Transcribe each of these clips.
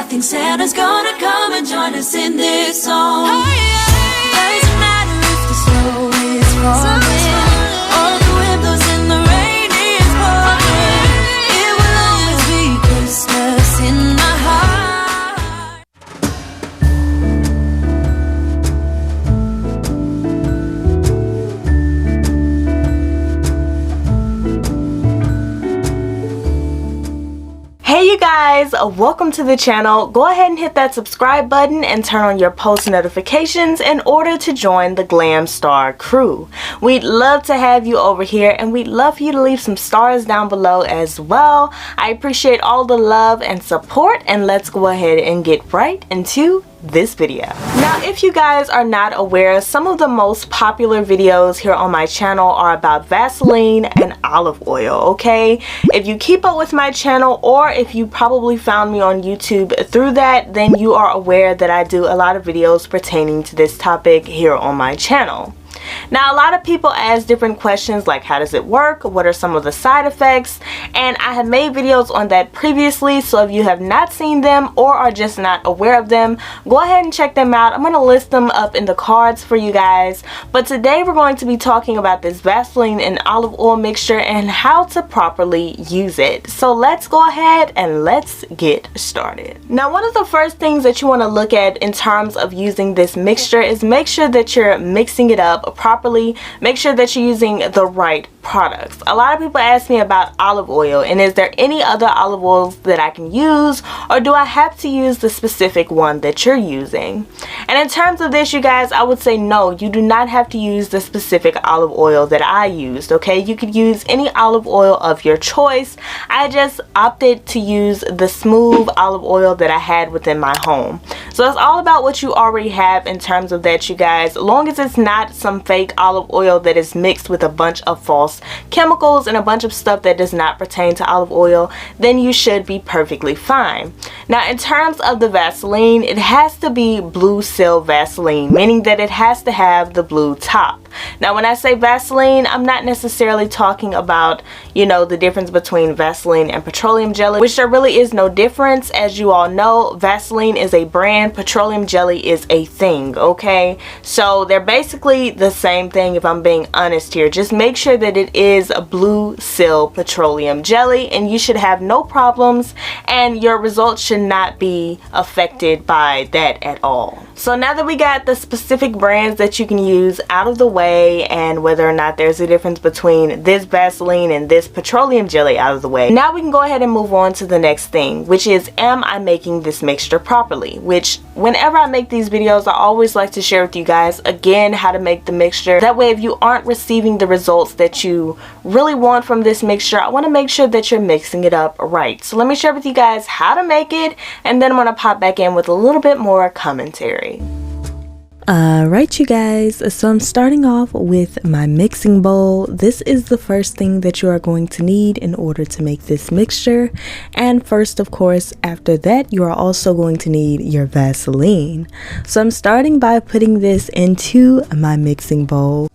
think Santa's gonna come and join us in this song. Doesn't matter if the snow is falling, or the wind blows and the rain is pouring, it will always be Christmas in my heart. Hey you guys, welcome to the channel. Go ahead and hit that subscribe button and turn on your post notifications in order to join the Glam Star crew. We'd love to have you over here, and we'd love for you to leave some stars down below as well. I appreciate all the love and support, and let's go ahead and get right into this video. Now, if you guys are not aware, some of the most popular videos here on my channel are about Vaseline and olive oil, okay? If you keep up with my channel, or if you probably found me on YouTube through that, then you are aware that I do a lot of videos pertaining to this topic here on my channel. Now, a lot of people ask different questions like, how does it work? What are some of the side effects? And I have made videos on that previously, so if you have not seen them or are just not aware of them, go ahead and check them out. I'm going to list them up in the cards for you guys. But today we're going to be talking about this Vaseline and olive oil mixture and how to properly use it. So let's go ahead and let's get started. Now, one of the first things that you want to look at in terms of using this mixture is make sure that you're mixing it up properly. Make sure that you're using the right products. A lot of people ask me about olive oil, and is there any other olive oils that I can use, or do I have to use the specific one that you're using? And in terms of this, you guys, I would say no, you do not have to use the specific olive oil that I used, okay? You could use any olive oil of your choice. I just opted to use the smooth olive oil that I had within my home. So it's all about what you already have in terms of that, you guys. As long as it's not some fake olive oil that is mixed with a bunch of false chemicals and a bunch of stuff that does not pertain to olive oil, then you should be perfectly fine. Now, in terms of the Vaseline, it has to be Blueseal Vaseline, meaning that it has to have the blue top. Now, when I say Vaseline, I'm not necessarily talking about, you know, the difference between Vaseline and petroleum jelly, which there really is no difference. As you all know, Vaseline is a brand, petroleum jelly is a thing, okay? So they're basically the same thing, if I'm being honest here. Just make sure that it is a Blueseal petroleum jelly, and you should have no problems, and your results should not be affected by that at all. So now that we got the specific brands that you can use out of the way, and whether or not there's a difference between this Vaseline and this petroleum jelly out of the way, now we can go ahead and move on to the next thing, which is, am I making this mixture properly? Which, whenever I make these videos, I always like to share with you guys again how to make the mixture. That way, if you aren't receiving the results that you really want from this mixture, I want to make sure that you're mixing it up right. So let me share with you guys how to make it, and then I'm going to pop back in with a little bit more commentary. Alright you guys, so I'm starting off with my mixing bowl. This is the first thing that you are going to need in order to make this mixture. And first, of course, after that, you are also going to need your Vaseline. So I'm starting by putting this into my mixing bowl.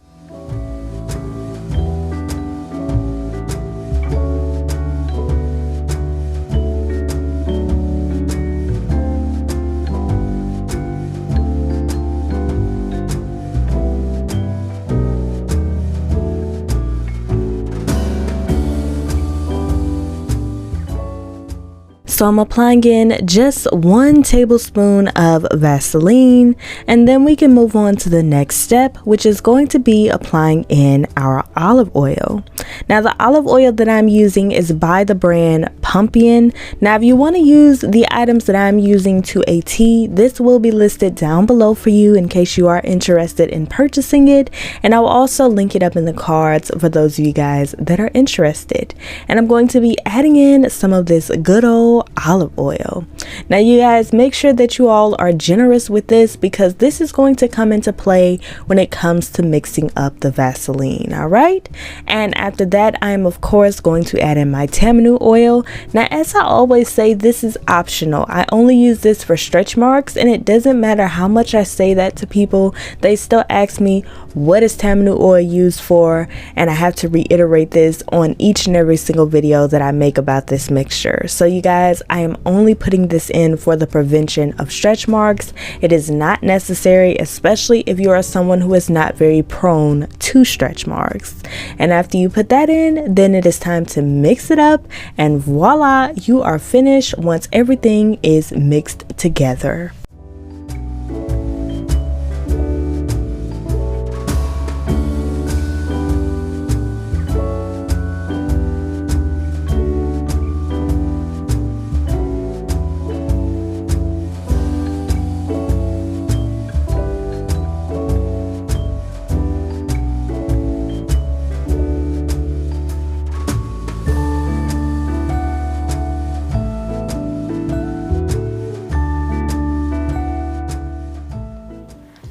So I'm applying in just 1 tablespoon of Vaseline, and then we can move on to the next step, which is going to be applying in our olive oil. Now, the olive oil that I'm using is by the brand Pompeian. Now, if you want to use the items that I'm using to a T, this will be listed down below for you in case you are interested in purchasing it, and I will also link it up in the cards for those of you guys that are interested. And I'm going to be adding in some of this good old olive oil. Now, you guys, make sure that you all are generous with this, because this is going to come into play when it comes to mixing up the Vaseline. All right, and after that, I am of course going to add in my Tamanu oil. Now, as I always say, this is optional. I only use this for stretch marks, and it doesn't matter how much I say that to people, they still ask me, what is Tamanu oil used for? And I have to reiterate this on each and every single video that I make about this mixture. So you guys, guys, I am only putting this in for the prevention of stretch marks. It is not necessary, especially if you are someone who is not very prone to stretch marks. And after you put that in, then it is time to mix it up, and voila, you are finished once everything is mixed together.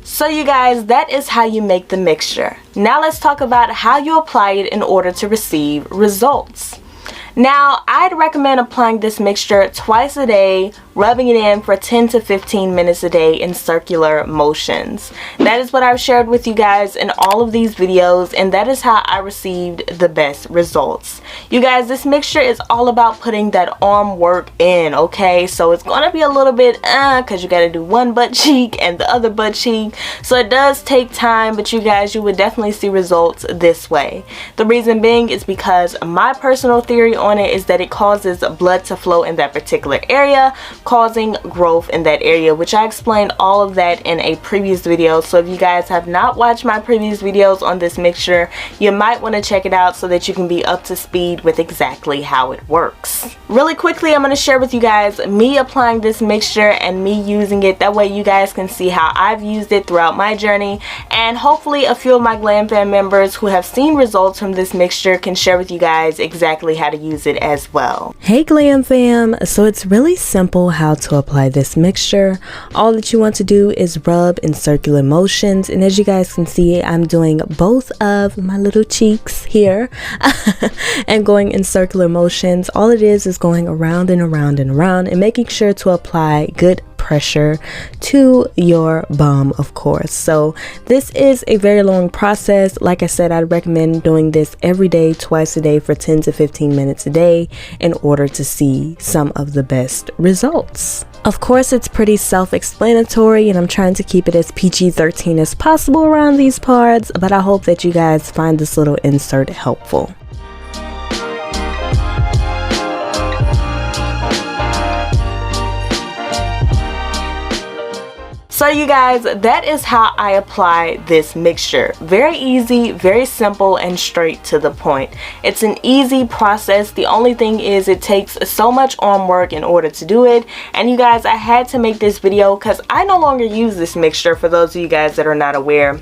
So you guys, that is how you make the mixture. Now let's talk about how you apply it in order to receive results. Now, I'd recommend applying this mixture twice a day, rubbing it in for 10 to 15 minutes a day in circular motions. That is what I've shared with you guys in all of these videos, and that is how I received the best results. You guys, this mixture is all about putting that arm work in, okay? So it's gonna be a little bit because you gotta do one butt cheek and the other butt cheek. So it does take time, but you guys, you would definitely see results this way. The reason being is because my personal theory on it is that it causes blood to flow in that particular area, causing growth in that area, which I explained all of that in a previous video. So if you guys have not watched my previous videos on this mixture, you might want to check it out so that you can be up to speed with exactly how it works. Really quickly, I'm going to share with you guys me applying this mixture and me using it. That way you guys can see how I've used it throughout my journey, and hopefully a few of my Glam fam members who have seen results from this mixture can share with you guys exactly how to use it as well. Hey Glam fam, so it's really simple how to apply this mixture. All that you want to do is rub in circular motions, and as you guys can see, I'm doing both of my little cheeks here and going in circular motions. All it is going around and around and around, and making sure to apply good pressure to your bum, of course. So this is a very long process. Like I said, I'd recommend doing this every day, twice a day for 10 to 15 minutes a day in order to see some of the best results. Of course, it's pretty self-explanatory, and I'm trying to keep it as PG-13 as possible around these parts, but I hope that you guys find this little insert helpful. So you guys, that is how I apply this mixture. Very easy, very simple, and straight to the point. It's an easy process. The only thing is it takes so much arm work in order to do it. And you guys, I had to make this video because I no longer use this mixture, for those of you guys that are not aware.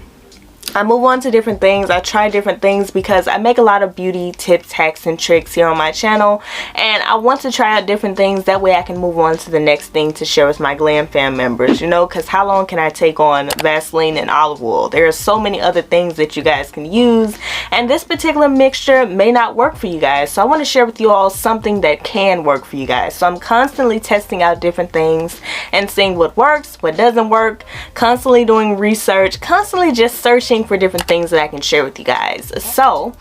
I move on to different things. I try different things because I make a lot of beauty tips, hacks, and tricks here on my channel, and I want to try out different things. That way I can move on to the next thing to share with my Glam fam members, you know, because how long can I take on Vaseline and olive oil? There are so many other things that you guys can use, and this particular mixture may not work for you guys. So I want to share with you all something that can work for you guys. So I'm constantly testing out different things and seeing what works, what doesn't work, constantly doing research, constantly just searching for different things that I can share with you guys. So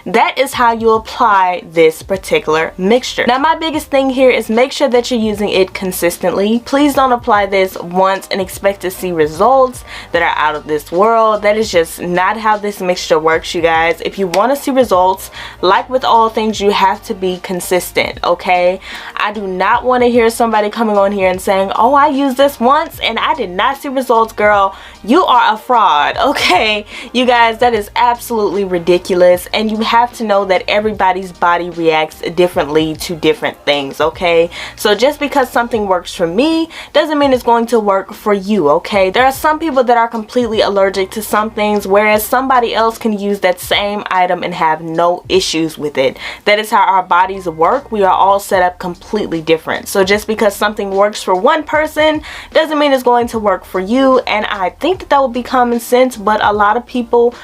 that is how you apply this particular mixture. Now my biggest thing here is make sure that you're using it consistently. Please don't apply this once and expect to see results that are out of this world. That is just not how this mixture works, you guys. If you want to see results, like with all things, you have to be consistent, okay? I do not want to hear somebody coming on here and saying, oh, I used this once and I did not see results. Girl, you are a fraud, okay? You guys, that is absolutely ridiculous, and you have to know that everybody's body reacts differently to different things, okay? So just because something works for me doesn't mean it's going to work for you, okay? There are some people that are completely allergic to some things, whereas somebody else can use that same item and have no issues with it. That is how our bodies work. We are all set up completely different. So just because something works for one person doesn't mean it's going to work for you, and I think that would be common sense, but a lot of people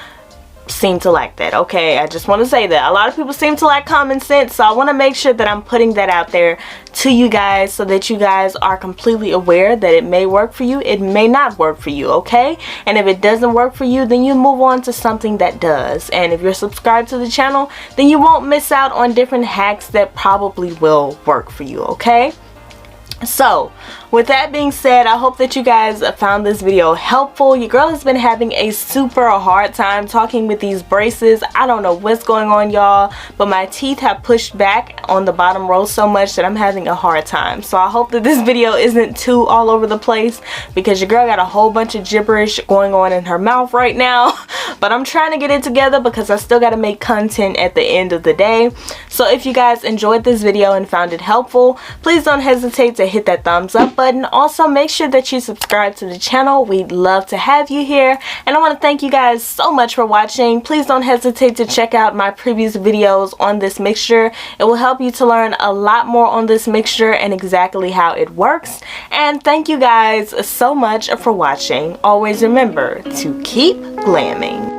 seem to like that, okay? I just want to say that a lot of people seem to like common sense, so I want to make sure that I'm putting that out there to you guys so that you guys are completely aware that it may work for you, it may not work for you, okay? And if it doesn't work for you, then you move on to something that does. And if you're subscribed to the channel, then you won't miss out on different hacks that probably will work for you, okay? So with that being said, I hope that you guys found this video helpful. Your girl has been having a super hard time talking with these braces. I don't know what's going on, y'all, but my teeth have pushed back on the bottom row so much that I'm having a hard time. So I hope that this video isn't too all over the place, because your girl got a whole bunch of gibberish going on in her mouth right now. But I'm trying to get it together because I still got to make content at the end of the day. So if you guys enjoyed this video and found it helpful, please don't hesitate to hit that thumbs up button. Also, make sure that you subscribe to the channel. We'd love to have you here. And I want to thank you guys so much for watching. Please don't hesitate to check out my previous videos on this mixture. It will help you to learn a lot more on this mixture and exactly how it works. And thank you guys so much for watching. Always remember to keep glamming.